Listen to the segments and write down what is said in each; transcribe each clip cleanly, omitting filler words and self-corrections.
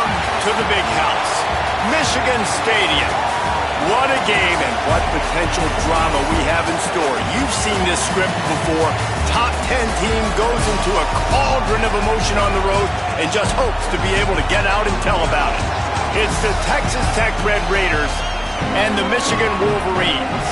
Welcome to the big house, Michigan Stadium. What a game and what potential drama we have in store. You've seen this script before. Top 10 team goes into a cauldron of emotion on the road and just hopes to be able to get out and tell about it. It's the Texas Tech Red Raiders and the Michigan Wolverines.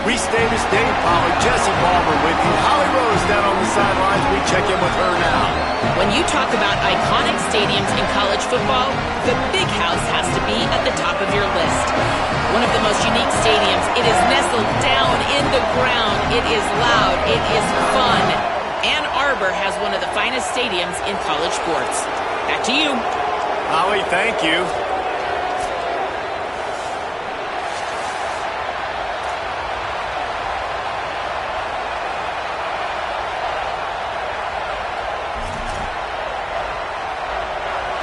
We stay this day, Polly. Jesse Barber with you. Holly Rose down on the sidelines. We check in with her now. When you talk about iconic stadiums in college football, the Big House has to be at the top of your list. One of the most unique stadiums. It is nestled down in the ground. It is loud. It is fun. Ann Arbor has one of the finest stadiums in college sports. Back to you. Holly, thank you.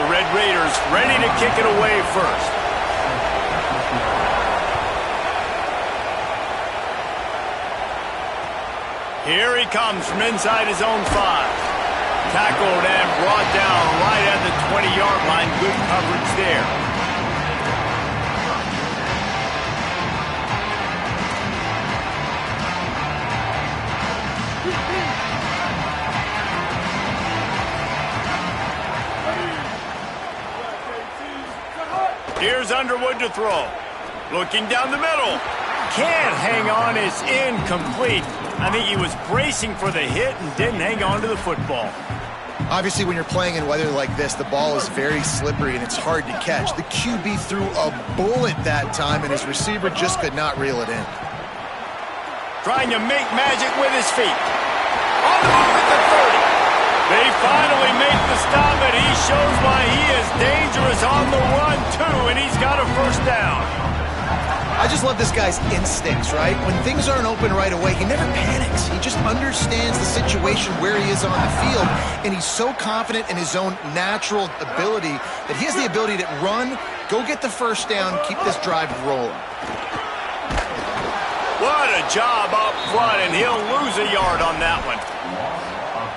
The Red Raiders ready to kick it away first. Here he comes from inside his own 5. Tackled and brought down right at the 20-yard line. Good coverage there. Here's Underwood to throw. Looking down the middle. Can't hang on. It's incomplete. I think he was bracing for the hit and didn't hang on to the football. Obviously, when you're playing in weather like this, the ball is very slippery and it's hard to catch. The QB threw a bullet that time, and his receiver just could not reel it in. Trying to make magic with his feet. On the move at the 30. They finally make the stop, but he shows why he is dangerous on the run, too, and he's got a first down. I just love this guy's instincts, right? When things aren't open right away, he never panics. He just understands the situation where he is on the field, and he's so confident in his own natural ability that he has the ability to run, go get the first down, keep this drive rolling. What a job up front, and he'll lose a yard on that one.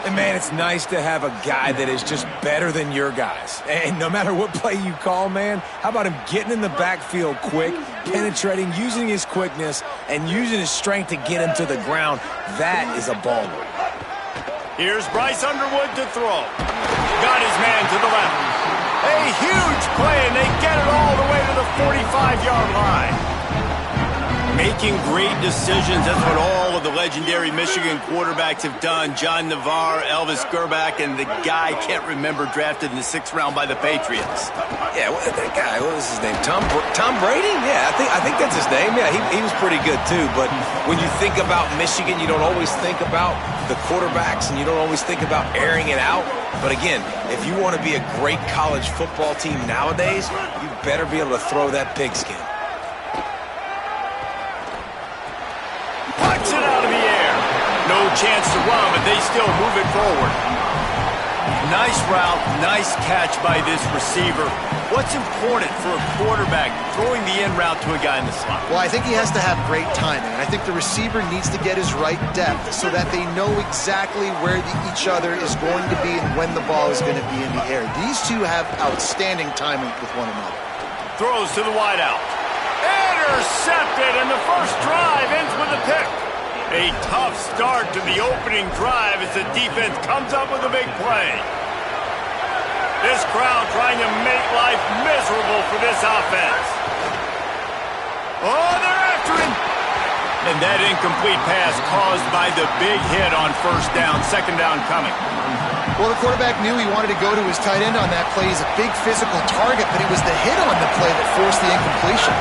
And, man, it's nice to have a guy that is just better than your guys. And no matter what play you call, man, how about him getting in the backfield quick, penetrating, using his quickness, and using his strength to get him to the ground? That is a baller. Here's Bryce Underwood to throw. Got his man to the left. A huge play, and they get it all the way to the 45-yard line. Making great decisions. That's what all of the legendary Michigan quarterbacks have done. John Navarre, Elvis Gerbach, and the guy, can't remember, drafted in the 6th round by the Patriots. Yeah, that guy, what was his name? Tom Brady? Yeah, I think that's his name. Yeah, he was pretty good, too. But when you think about Michigan, you don't always think about the quarterbacks, and you don't always think about airing it out. But again, if you want to be a great college football team nowadays, you better be able to throw that pigskin. Puts it out of the air. No chance to run, but they still move it forward. Nice route, nice catch by this receiver. What's important for a quarterback throwing the in route to a guy in the slot? Well, I think he has to have great timing. I think the receiver needs to get his right depth so that they know exactly where each other is going to be and when the ball is going to be in the air. These two have outstanding timing with one another. Throws to the wideout. Intercepted, and the first drive ends with a pick. A tough start to the opening drive as the defense comes up with a big play. This crowd trying to make life miserable for this offense. Oh, they're after him. And that incomplete pass caused by the big hit on first down, second down coming. Well, the quarterback knew he wanted to go to his tight end on that play. He's a big physical target, but it was the hit on the play that forced the incompletion.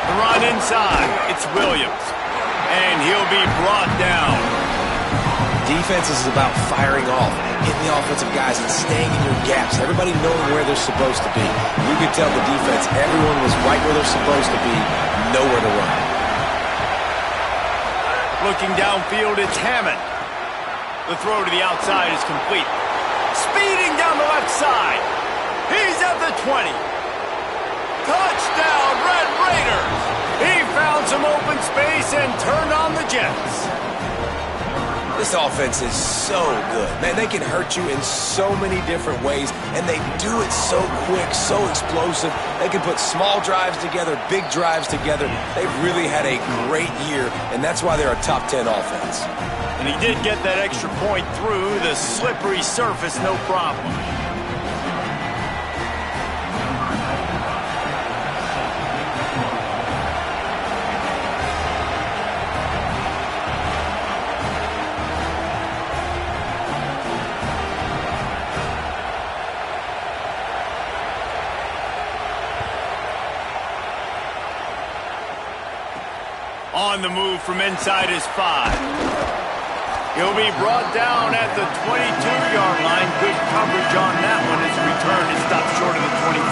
The run inside. It's Williams. And he'll be brought down. Defense is about firing off, hitting the offensive guys and staying in your gaps. Everybody knowing where they're supposed to be. You could tell the defense, everyone was right where they're supposed to be, nowhere to run. Looking downfield, it's Hammond. The throw to the outside is complete. Speeding down the left side. He's at the 20. Touchdown, Red Raiders! He found some open space and turned on the Jets. This offense is so good. Man, they can hurt you in so many different ways, and they do it so quick, so explosive. They can put small drives together, big drives together. They've really had a great year, and that's why they're a top 10 offense. And he did get that extra point through the slippery surface, no problem. On the move from inside his 5. He'll be brought down at the 22-yard line. Good coverage on that one as the return is stopped short of the 25.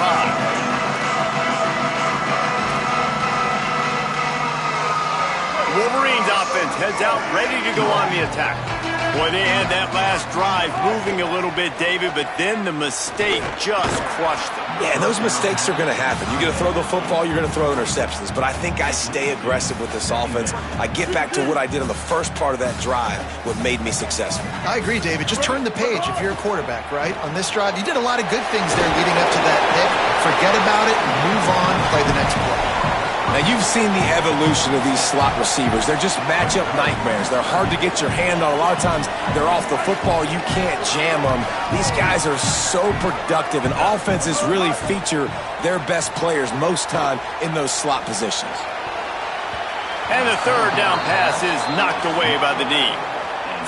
Wolverines offense heads out, ready to go on the attack. Boy, they had that last drive moving a little bit, David, but then the mistake just crushed them. Yeah, and those mistakes are going to happen. You're going to throw the football, you're going to throw interceptions. But I think I stay aggressive with this offense. I get back to what I did on the first part of that drive, what made me successful. I agree, David. Just turn the page if you're a quarterback, right? On this drive, you did a lot of good things there leading up to that pick. Forget about it, move on, play the next play. Now, you've seen the evolution of these slot receivers. They're just matchup nightmares. They're hard to get your hand on. A lot of times, they're off the football. You can't jam them. These guys are so productive, and offenses really feature their best players most time in those slot positions. And the third down pass is knocked away by the D.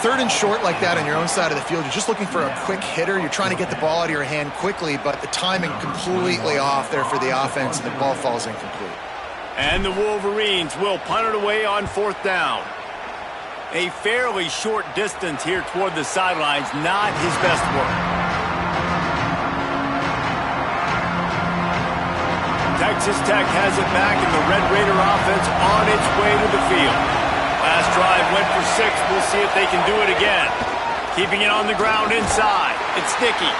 Third and short like that on your own side of the field, you're just looking for a quick hitter. You're trying to get the ball out of your hand quickly, but the timing completely off there for the offense, and the ball falls incomplete. And the Wolverines will punt it away on 4th down. A fairly short distance here toward the sidelines, not his best work. Texas Tech has it back, and the Red Raider offense on its way to the field. Last drive went for 6. We'll see if they can do it again. Keeping it on the ground inside. It's Dickey.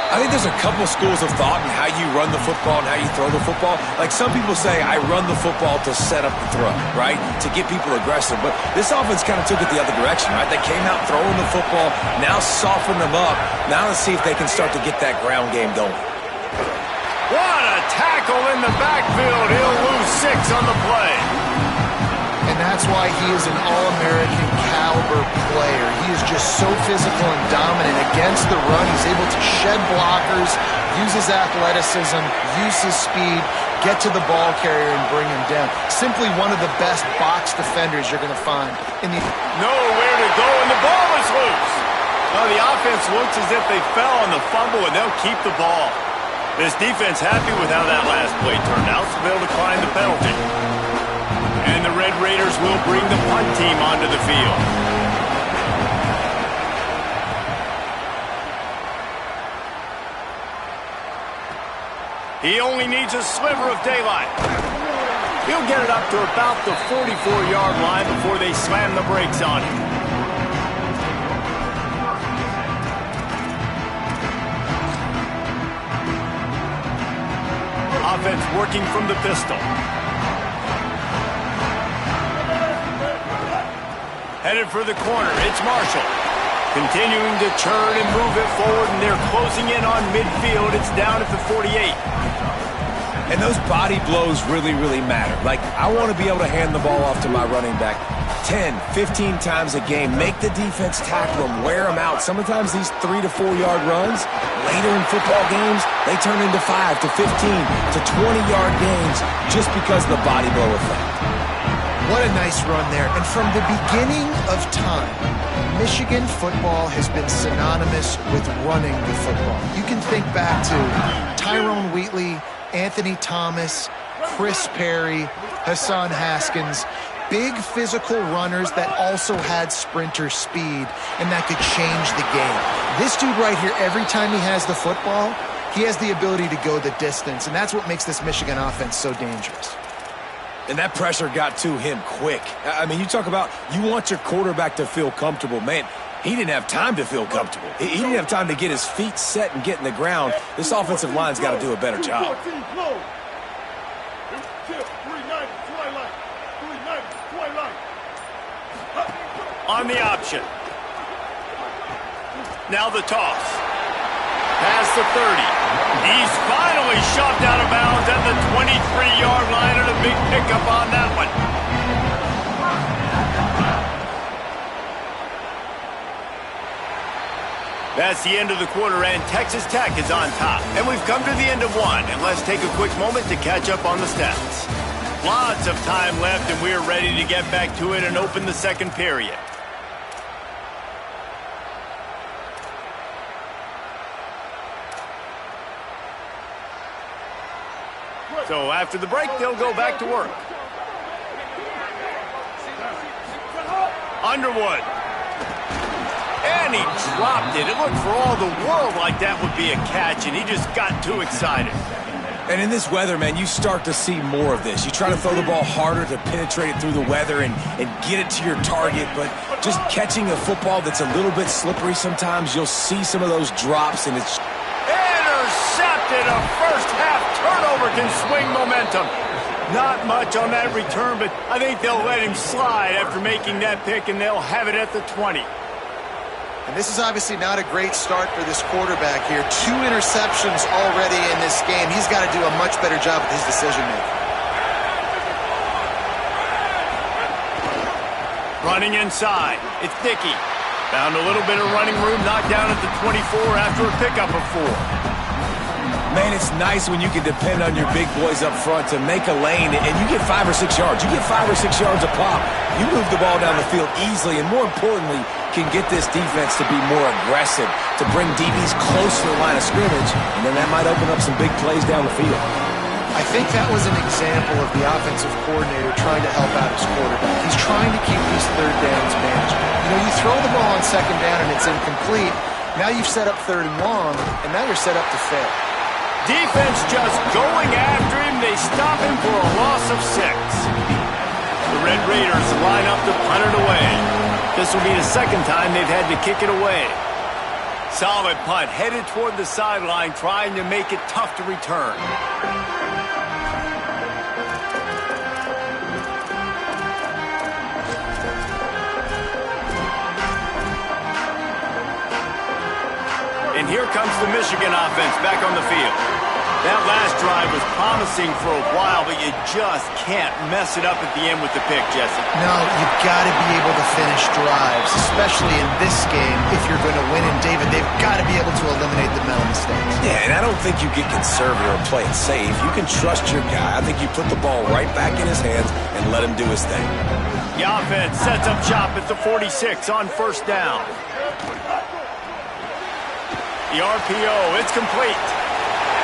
I think there's a couple schools of thought in how you run the football and how you throw the football. Like some people say, I run the football to set up the throw, right? To get people aggressive. But this offense kind of took it the other direction, right? They came out throwing the football, now soften them up. Now let's see if they can start to get that ground game going. What a tackle in the backfield. He'll lose 6 on the play. And that's why he is an All-American caliber player. He is just so physical and dominant against the run. He's able to shed blockers, use his athleticism, use his speed, get to the ball carrier and bring him down. Simply one of the best box defenders you're going to find. Nowhere to go, and the ball is loose. Well, the offense looks as if they fell on the fumble, and they'll keep the ball. This defense happy with how that last play turned out, so they'll decline the penalty. And the Red Raiders will bring the punt team onto the field. He only needs a sliver of daylight. He'll get it up to about the 44-yard line before they slam the brakes on him. Offense working from the pistol. Headed for the corner, it's Marshall. Continuing to churn and move it forward, and they're closing in on midfield. It's down at the 48. And those body blows really, really matter. Like, I want to be able to hand the ball off to my running back 10, 15 times a game. Make the defense tackle them, wear them out. Sometimes these 3 to 4 yard runs, later in football games, they turn into 5 to 15 to 20-yard games just because of the body blow effect. What a nice run there. And from the beginning of time, Michigan football has been synonymous with running the football. You can think back to Tyrone Wheatley, Anthony Thomas, Chris Perry, Hassan Haskins. Big physical runners that also had sprinter speed and that could change the game. This dude right here, every time he has the football, he has the ability to go the distance, and that's what makes this Michigan offense so dangerous. And that pressure got to him quick. I mean, you talk about you want your quarterback to feel comfortable. Man, he didn't have time to feel comfortable. He didn't have time to get his feet set and get in the ground. This offensive line's got to do a better job. on the option. Now the toss. Past the 30. He's finally shoved out of bounds at the 23-yard line, and a big pickup on that one. That's the end of the quarter, and Texas Tech is on top. And we've come to the end of one, and let's take a quick moment to catch up on the stats. Lots of time left, and we're ready to get back to it and open the second period. So after the break, they'll go back to work. Underwood. And he dropped it. It looked for all the world like that would be a catch, and he just got too excited. And in this weather, man, you start to see more of this. You try to throw the ball harder to penetrate it through the weather and get it to your target, but just catching a football that's a little bit slippery sometimes, you'll see some of those drops, and it's... Intercepted! A first-half turnover can swing momentum. Not much on that return, but I think they'll let him slide after making that pick, and they'll have it at the 20. And this is obviously not a great start for this quarterback here. 2 interceptions already in this game. He's got to do a much better job with his decision-making. Running inside. It's Dickey. Found a little bit of running room, knocked down at the 24 after a pickup of 4. Man, it's nice when you can depend on your big boys up front to make a lane, and you get 5 or 6 yards. You get 5 or 6 yards a pop. You move the ball down the field easily, and more importantly, can get this defense to be more aggressive, to bring DBs close to the line of scrimmage, and then that might open up some big plays down the field. I think that was an example of the offensive coordinator trying to help out his quarterback. He's trying to keep these third downs manageable. You know, you throw the ball on second down and it's incomplete. Now you've set up third and long, and now you're set up to fail. Defense just going after him. They stop him for a loss of 6. The Red Raiders line up to punt it away. This will be the second time they've had to kick it away. Solid punt, headed toward the sideline, trying to make it tough to return. And here comes the Michigan offense back on the field. That last drive was promising for a while, but you just can't mess it up at the end with the pick, Jesse. No, you've got to be able to finish drives, especially in this game if you're going to win. And, David, they've got to be able to eliminate the mental mistakes. Yeah, and I don't think you get conservative or play it safe. You can trust your guy. I think you put the ball right back in his hands and let him do his thing. The offense sets up shop at the 46 on first down. The RPO, it's complete.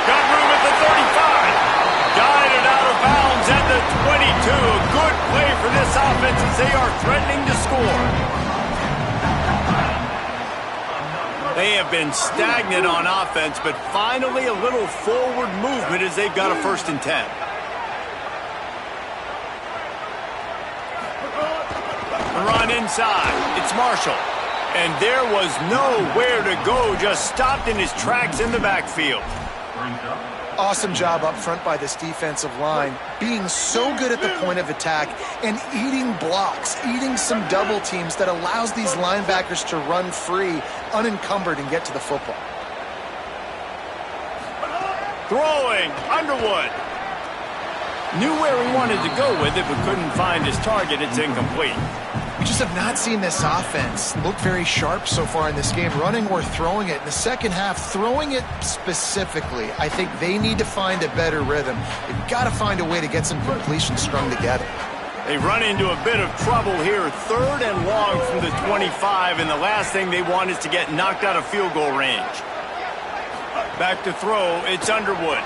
Got room at the 35. Guided out of bounds at the 22. A good play for this offense as they are threatening to score. They have been stagnant on offense, but finally a little forward movement as they've got a 1st and 10. The run inside. It's Marshall. And there was nowhere to go, just stopped in his tracks in the backfield. Awesome job up front by this defensive line, being so good at the point of attack and eating blocks, eating some double teams that allows these linebackers to run free, unencumbered, and get to the football. Throwing, Underwood. Knew where he wanted to go with it, but couldn't find his target. It's incomplete. We just have not seen this offense look very sharp so far in this game, running or throwing it. In the second half, throwing it specifically, I think they need to find a better rhythm. They've got to find a way to get some completions strung together. They run into a bit of trouble here. 3rd and long from the 25, and the last thing they want is to get knocked out of field goal range. Back to throw, it's Underwood.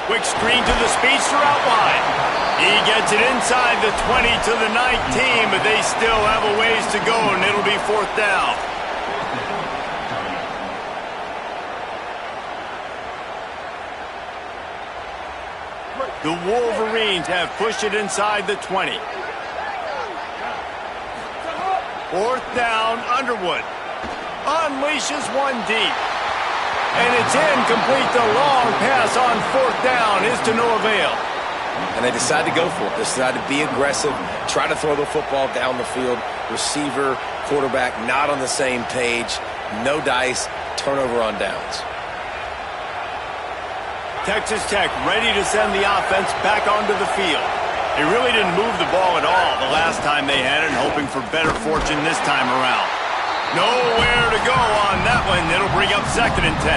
Quick screen to the speedster out wide. He gets it inside the 20 to the 19, but they still have a ways to go, and it'll be 4th down. The Wolverines have pushed it inside the 20. 4th down, Underwood. Unleashes one deep. And it's incomplete. The long pass on 4th down is to no avail. And they decide to go for it. They decide to be aggressive, try to throw the football down the field. Receiver, quarterback, not on the same page. No dice, turnover on downs. Texas Tech ready to send the offense back onto the field. They really didn't move the ball at all the last time they had it, hoping for better fortune this time around. Nowhere to go on that one. It'll bring up 2nd and 10.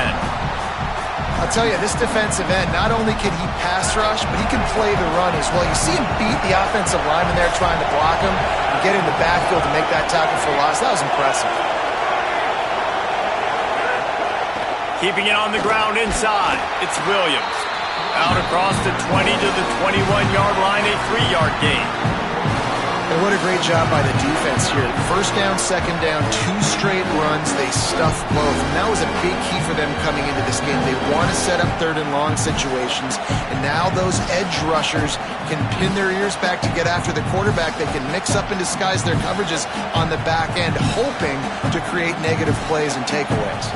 I'll tell you, this defensive end, not only can he pass rush, but he can play the run as well. You see him beat the offensive lineman there trying to block him and get in the backfield to make that tackle for loss. That was impressive. Keeping it on the ground inside, it's Williams. Out across the 20 to the 21-yard line, a 3-yard gain. And what a great job by the defense here. 1st down, 2nd down, 2 straight runs. They stuffed both. And that was a big key for them coming into this game. They want to set up 3rd and long situations. And now those edge rushers can pin their ears back to get after the quarterback. They can mix up and disguise their coverages on the back end, hoping to create negative plays and takeaways.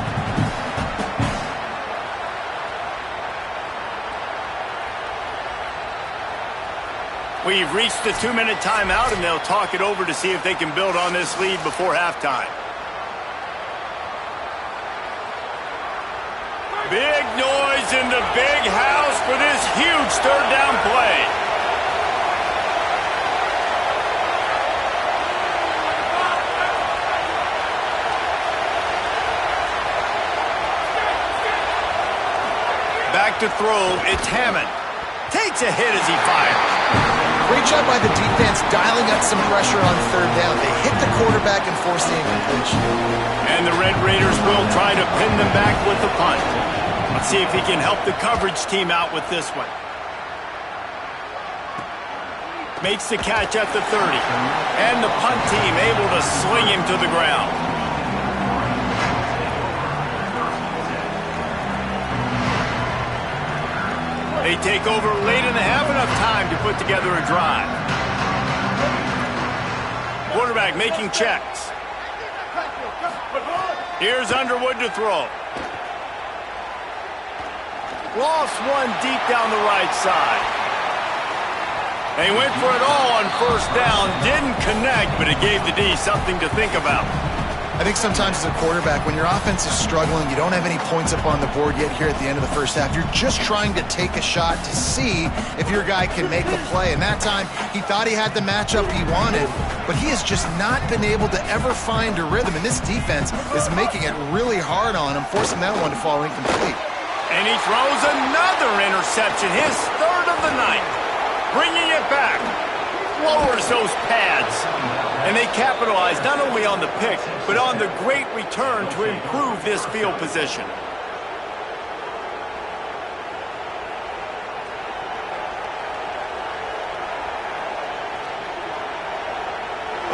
We've reached the 2-minute timeout, and they'll talk it over to see if they can build on this lead before halftime. Big noise in the big house for this huge 3rd down play. Back to throw, it's Hammond. Takes a hit as he fires. Great job by the defense dialing up some pressure on 3rd down. They hit the quarterback and forced the incompletion. And the Red Raiders will try to pin them back with the punt. Let's see if he can help the coverage team out with this one. Makes the catch at the 30. And the punt team able to sling him to the ground. They take over late and have enough time to put together a drive. Quarterback making checks. Here's Underwood to throw. Lost one deep down the right side. They went for it all on 1st down. Didn't connect, but it gave the D something to think about. I think sometimes as a quarterback, when your offense is struggling, you don't have any points up on the board yet here at the end of the 1st half. You're just trying to take a shot to see if your guy can make a play. And that time, he thought he had the matchup he wanted, but he has just not been able to ever find a rhythm. And this defense is making it really hard on him, forcing that one to fall incomplete. And he throws another interception, his 3rd of the night. Bringing it back. Lowers those pads. And they capitalize not only on the pick, but on the great return to improve this field position.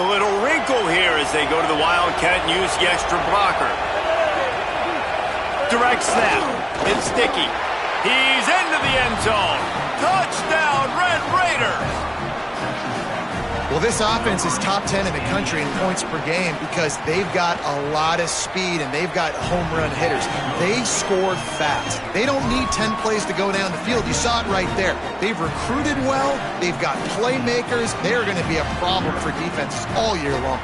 A little wrinkle here as they go to the Wildcat and use the extra blocker. Direct snap. It's sticky. He's into the end zone. Touchdown, Red Raiders! Well, this offense is top 10 in the country in points per game because they've got a lot of speed and they've got home run hitters. They scored fast. They don't need 10 plays to go down the field. You saw it right there. They've recruited well. They've got playmakers. They're going to be a problem for defenses all year long.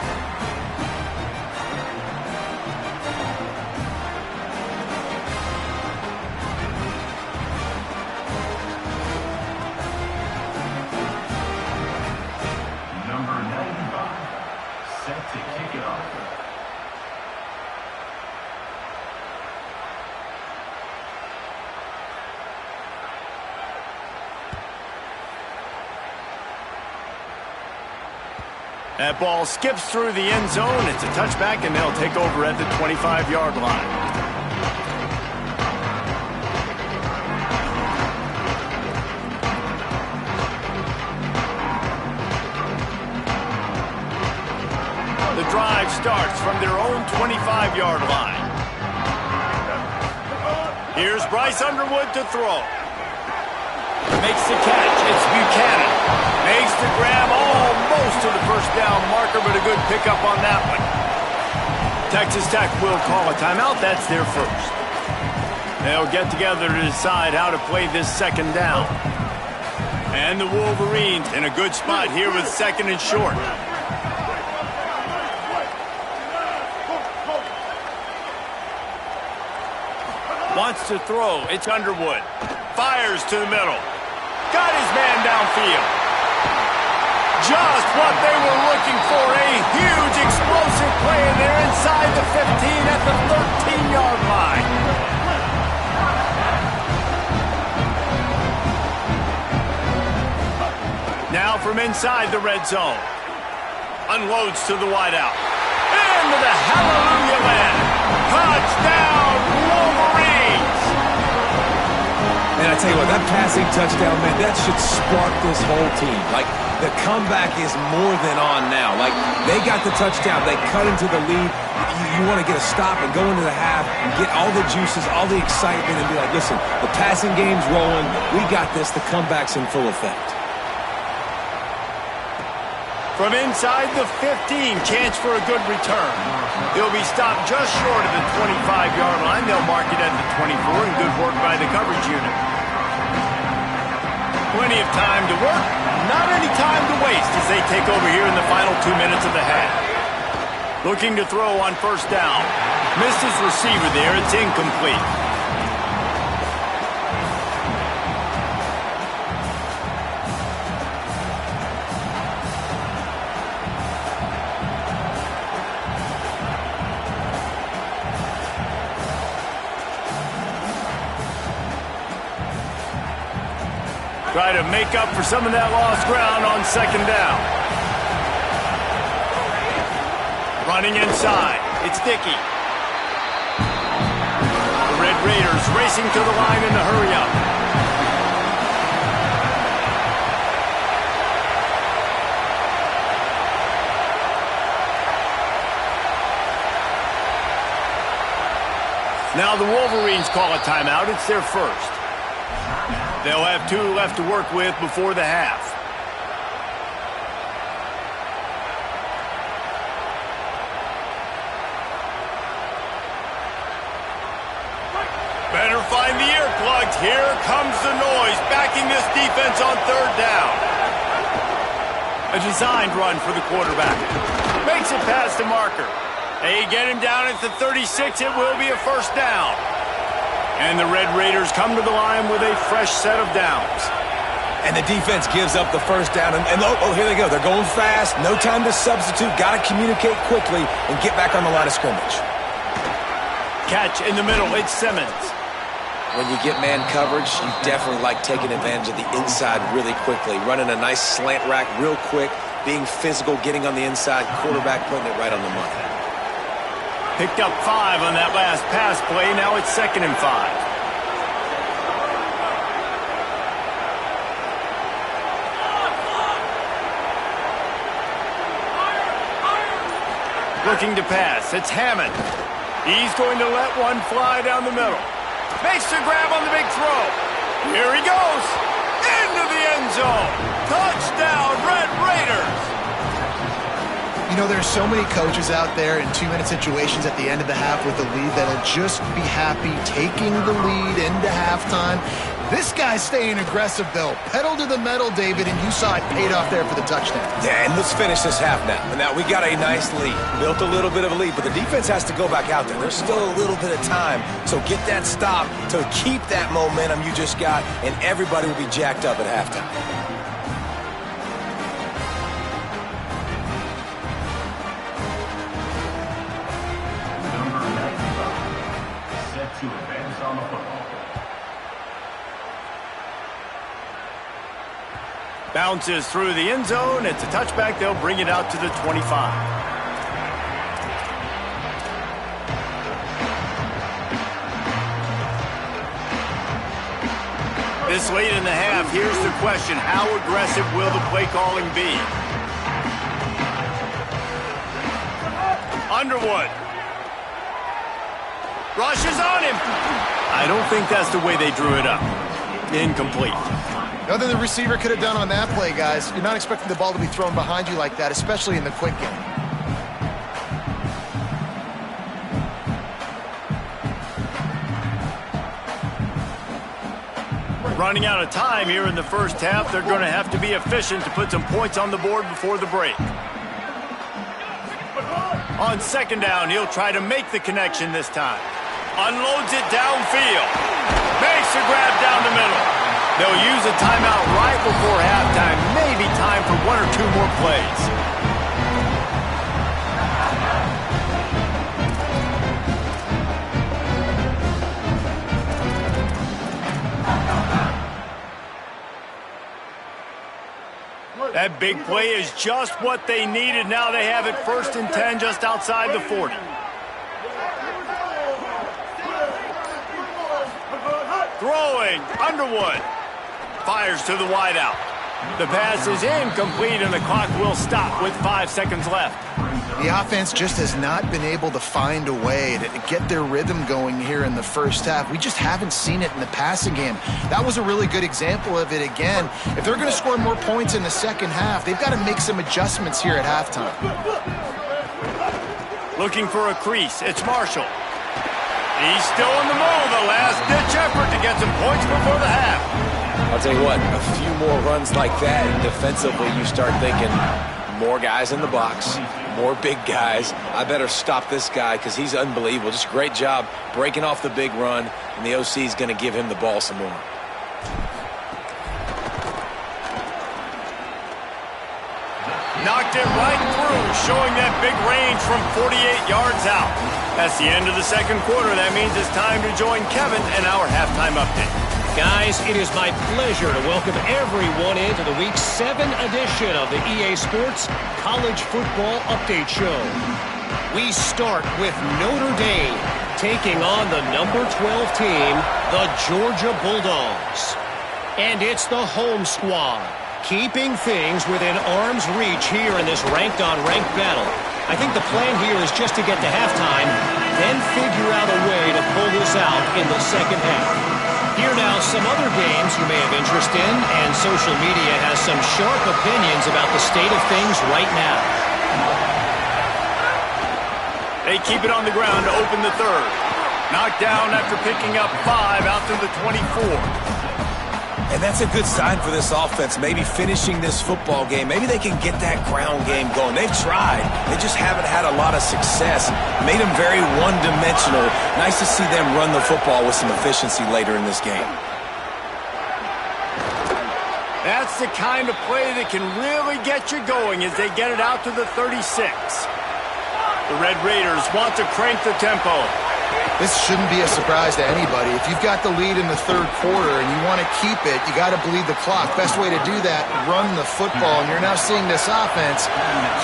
That ball skips through the end zone. It's a touchback, and they'll take over at the 25-yard line. The drive starts from their own 25-yard line. Here's Bryce Underwood to throw. Makes the catch. It's Buchanan. Makes the grab almost to the 1st down marker, but a good pickup on that one. Texas Tech will call a timeout. That's their 1st. They'll get together to decide how to play this 2nd down. And the Wolverines in a good spot here with 2nd and short. Wants to throw. It's Underwood. Fires to the middle. Got his man downfield. Just what they were looking for. A huge explosive play, and they're inside the 15 at the 13-yard line. Now from inside the red zone. Unloads to the wideout. Into the hallelujah land. Touchdown, Wolverines! And I tell you what, that passing touchdown, man, that should spark this whole team. Like, the comeback is more than on now. Like, they got the touchdown. They cut into the lead. You want to get a stop and go into the half and get all the juices, all the excitement, and be like, listen, the passing game's rolling. We got this. The comeback's in full effect. From inside the 15, chance for a good return. He'll be stopped just short of the 25-yard line. They'll mark it at the 24, and good work by the coverage unit. Plenty of time to work, not any time to waste as they take over here in the final 2 minutes of the half. Looking to throw on 1st down. Missed his receiver there. It's incomplete. Try to make up for some of that lost ground on 2nd down. Running inside. It's Dickey. The Red Raiders racing to the line in the hurry-up. Now the Wolverines call a timeout. It's their first. They'll have 2 left to work with before the half. Better find the earplugs. Here comes the noise, backing this defense on 3rd down. A designed run for the quarterback. Makes it past the marker. They get him down at the 36. It will be a 1st down. And the Red Raiders come to the line with a fresh set of downs. And the defense gives up the 1st down. And oh, here they go. They're going fast. No time to substitute. Got to communicate quickly and get back on the line of scrimmage. Catch in the middle. It's Simmons. When you get man coverage, you definitely like taking advantage of the inside really quickly. Running a nice slant rack real quick. Being physical, getting on the inside. Quarterback putting it right on the money. Picked up 5 on that last pass play. Now it's 2nd and 5. Looking to pass. It's Hammond. He's going to let one fly down the middle. Makes the grab on the big throw. Here he goes. Into the end zone. Touchdown, Red Raiders. You know, there's so many coaches out there in 2-minute situations at the end of the half with the lead that'll just be happy taking the lead into halftime. This guy's staying aggressive, though. Pedal to the metal, David, and you saw it paid off there for the touchdown. Yeah, and let's finish this half now. Now, we got a nice lead. Built a little bit of a lead, but the defense has to go back out there. There's still a little bit of time, so get that stop to keep that momentum you just got, and everybody will be jacked up at halftime. To advance on the football. Bounces through the end zone. It's a touchback. They'll bring it out to the 25. This late in the half, here's the question. How aggressive will the play calling be? Underwood. Rushes on him. I don't think that's the way they drew it up. Incomplete. Nothing the receiver could have done on that play, guys. You're not expecting the ball to be thrown behind you like that, especially in the quick game. Running out of time here in the first half, they're going to have to be efficient to put some points on the board before the break. On second down, he'll try to make the connection this time. Unloads it downfield. Makes a grab down the middle. They'll use a timeout right before halftime. Maybe time for one or two more plays. That big play is just what they needed. Now they have it 1st and 10 just outside the 40. Throwing, Underwood. Fires to the wideout. The pass is incomplete and the clock will stop with 5 seconds left. The offense just has not been able to find a way to get their rhythm going here in the first half. We just haven't seen it in the passing game. That was a really good example of it again. If they're going to score more points in the second half, they've got to make some adjustments here at halftime. Looking for a crease. It's Marshall. He's still in the move. A last-ditch effort to get some points before the half. I'll tell you what, a few more runs like that, and defensively you start thinking more guys in the box, more big guys. I better stop this guy because he's unbelievable. Just a great job breaking off the big run, and the OC is going to give him the ball some more. Knocked it right through, showing that big range from 48 yards out. That's the end of the second quarter. That means it's time to join Kevin and our halftime update. Guys, it is my pleasure to welcome everyone into the Week 7 edition of the EA Sports College Football Update Show. We start with Notre Dame taking on the number 12 team, the Georgia Bulldogs. And it's the home squad, keeping things within arm's reach here in this ranked-on-ranked battle. I think the plan here is just to get to halftime, then figure out a way to pull this out in the second half. Here now, some other games you may have interest in, and social media has some sharp opinions about the state of things right now. They keep it on the ground to open the third. Knocked down after picking up 5 out to the 24. And that's a good sign for this offense, maybe finishing this football game. Maybe they can get that ground game going. They've tried. They just haven't had a lot of success. Made them very one-dimensional. Nice to see them run the football with some efficiency later in this game. That's the kind of play that can really get you going as they get it out to the 36. The Red Raiders want to crank the tempo. This shouldn't be a surprise to anybody. If you've got the lead in the third quarter and you want to keep it, you got to bleed the clock. Best way to do that, run the football. And you're now seeing this offense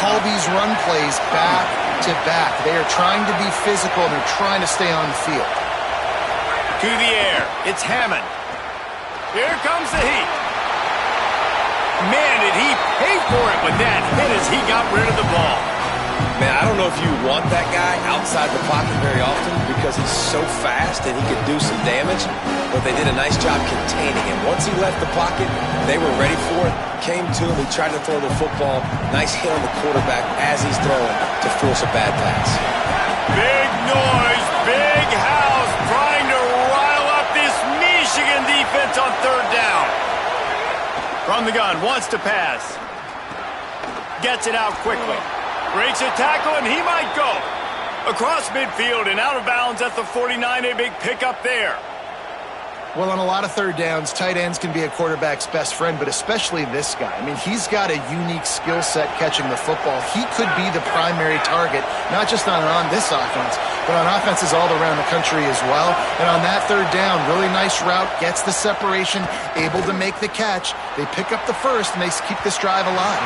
call these run plays back to back. They are trying to be physical and they're trying to stay on the field. To the air, it's Hammond. Here comes the heat. Man, did he pay for it with that hit as he got rid of the ball. Man, I don't know if you want that guy outside the pocket very often because he's so fast and he could do some damage, but they did a nice job containing him. Once he left the pocket, they were ready for it, came to him, he tried to throw the football. Nice hit on the quarterback as he's throwing to force a bad pass. Big noise, big house, trying to rile up this Michigan defense on third down. From the gun, wants to pass. Gets it out quickly. Breaks a tackle, and he might go. Across midfield and out of bounds at the 49, a big pickup there. Well, on a lot of third downs, tight ends can be a quarterback's best friend, but especially this guy. I mean, he's got a unique skill set catching the football. He could be the primary target, not just on this offense, but on offenses all around the country as well. And on that third down, really nice route, gets the separation, able to make the catch. They pick up the first, and they keep this drive alive.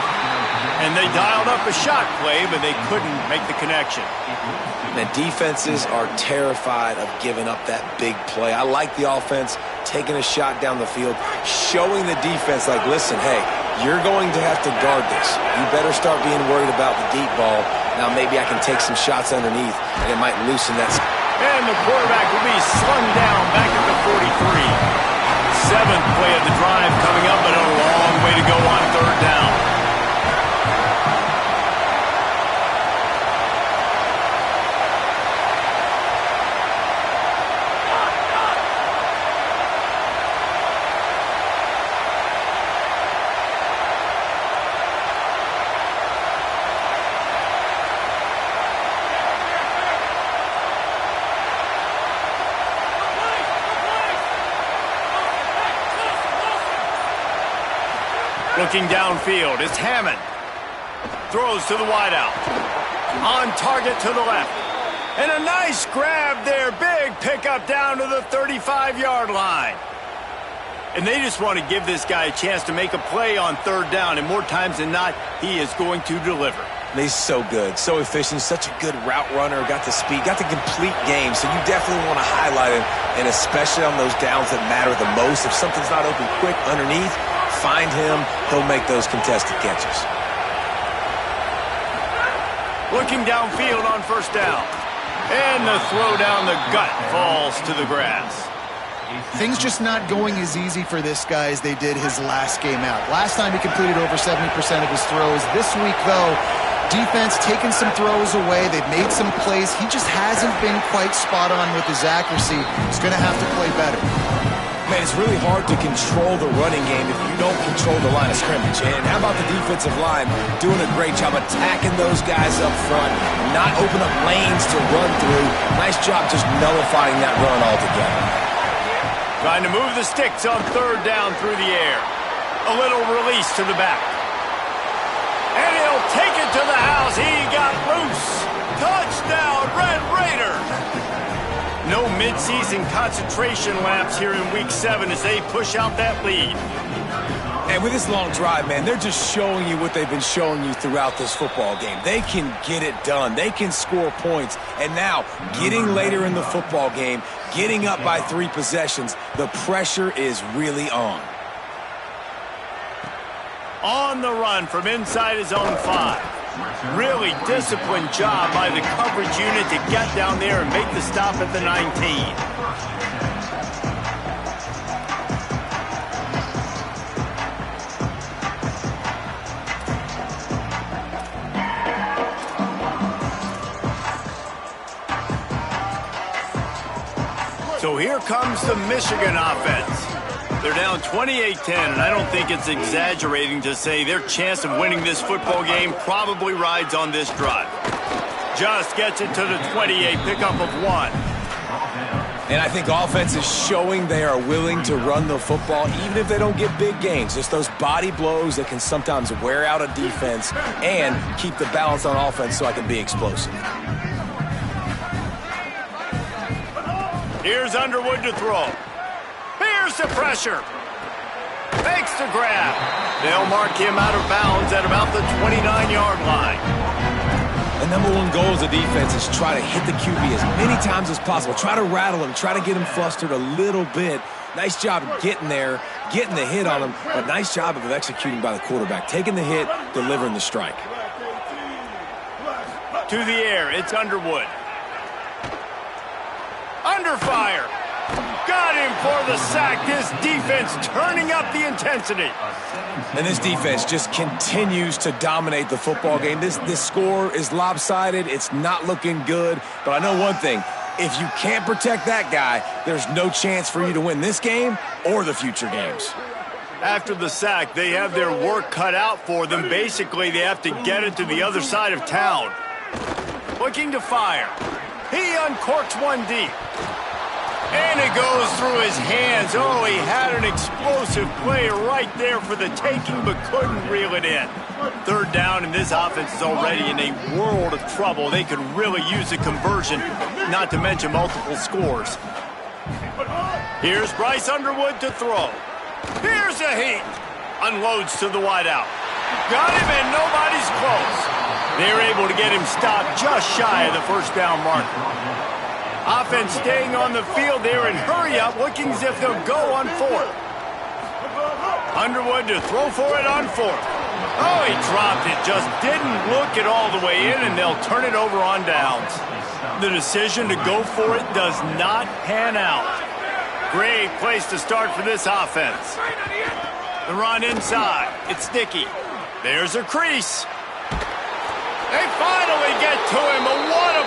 And they dialed up a shot play, but they couldn't make the connection. The defenses are terrified of giving up that big play. I like the offense taking a shot down the field, showing the defense like, listen, hey, you're going to have to guard this. You better start being worried about the deep ball. Now maybe I can take some shots underneath, and it might loosen that. And the quarterback will be slung down back at the 43. Seventh play of the drive coming up, but a long way to go on third down. Looking downfield, it's Hammond. Throws to the wideout. On target to the left. And a nice grab there. Big pickup down to the 35-yard line. And they just want to give this guy a chance to make a play on third down. And more times than not, he is going to deliver. He's so good, so efficient, such a good route runner, got the speed, got the complete game. So you definitely want to highlight him, and especially on those downs that matter the most. If something's not open quick underneath, find him. He'll make those contested catches. Looking downfield on first down. And the throw down the gut falls to the grass. Things just not going as easy for this guy as they did his last game out. Last time he completed over 70% of his throws. This week, though, defense taking some throws away. They've made some plays. He just hasn't been quite spot on with his accuracy. He's going to have to play better. Man, it's really hard to control the running game if you don't control the line of scrimmage. And how about the defensive line doing a great job attacking those guys up front, not open up lanes to run through. Nice job just nullifying that run altogether. Trying to move the sticks on third down through the air. A little release to the back. And he'll take it to the house. He got loose. Touchdown, Red Raider. No midseason concentration laps here in Week 7 as they push out that lead. And with this long drive, man, they're just showing you what they've been showing you throughout this football game. They can get it done. They can score points. And now, getting later in the football game, getting up by 3 possessions, the pressure is really on. On the run from inside his own 5. Really disciplined job by the coverage unit to get down there and make the stop at the 19. So here comes the Michigan offense. They're down 28-10, and I don't think it's exaggerating to say their chance of winning this football game probably rides on this drive. Just gets it to the 28, pickup of 1. And I think offense is showing they are willing to run the football, even if they don't get big gains. Just those body blows that can sometimes wear out a defense and keep the balance on offense so I can be explosive. Here's Underwood to throw. Here's the pressure. Fakes the grab. They'll mark him out of bounds at about the 29-yard line. The number one goal as a defense is try to hit the QB as many times as possible. Try to rattle him. Try to get him flustered a little bit. Nice job of getting there, getting the hit on him, but nice job of executing by the quarterback. Taking the hit, delivering the strike. To the air, it's Underwood. Under fire. Got him for the sack. This defense turning up the intensity. And this defense just continues to dominate the football game. This score is lopsided. It's not looking good. But I know one thing. If you can't protect that guy, there's no chance for you to win this game or the future games. After the sack, they have their work cut out for them. Basically, they have to get it to the other side of town. Looking to fire. He uncorks one deep. And it goes through his hands. Oh, he had an explosive play right there for the taking, but couldn't reel it in. Third down, and this offense is already in a world of trouble. They could really use a conversion, not to mention multiple scores. Here's Bryce Underwood to throw. Here's a heat. Unloads to the wideout. Got him, and nobody's close. They're able to get him stopped just shy of the first down marker. Offense staying on the field there and hurry up, looking as if they'll go on 4th. Underwood to throw for it on 4th. Oh, he dropped it, just didn't look it all the way in, and they'll turn it over on downs. The decision to go for it does not pan out. Great place to start for this offense. The run inside. It's Ncaa. There's a crease. They finally get to him, but what a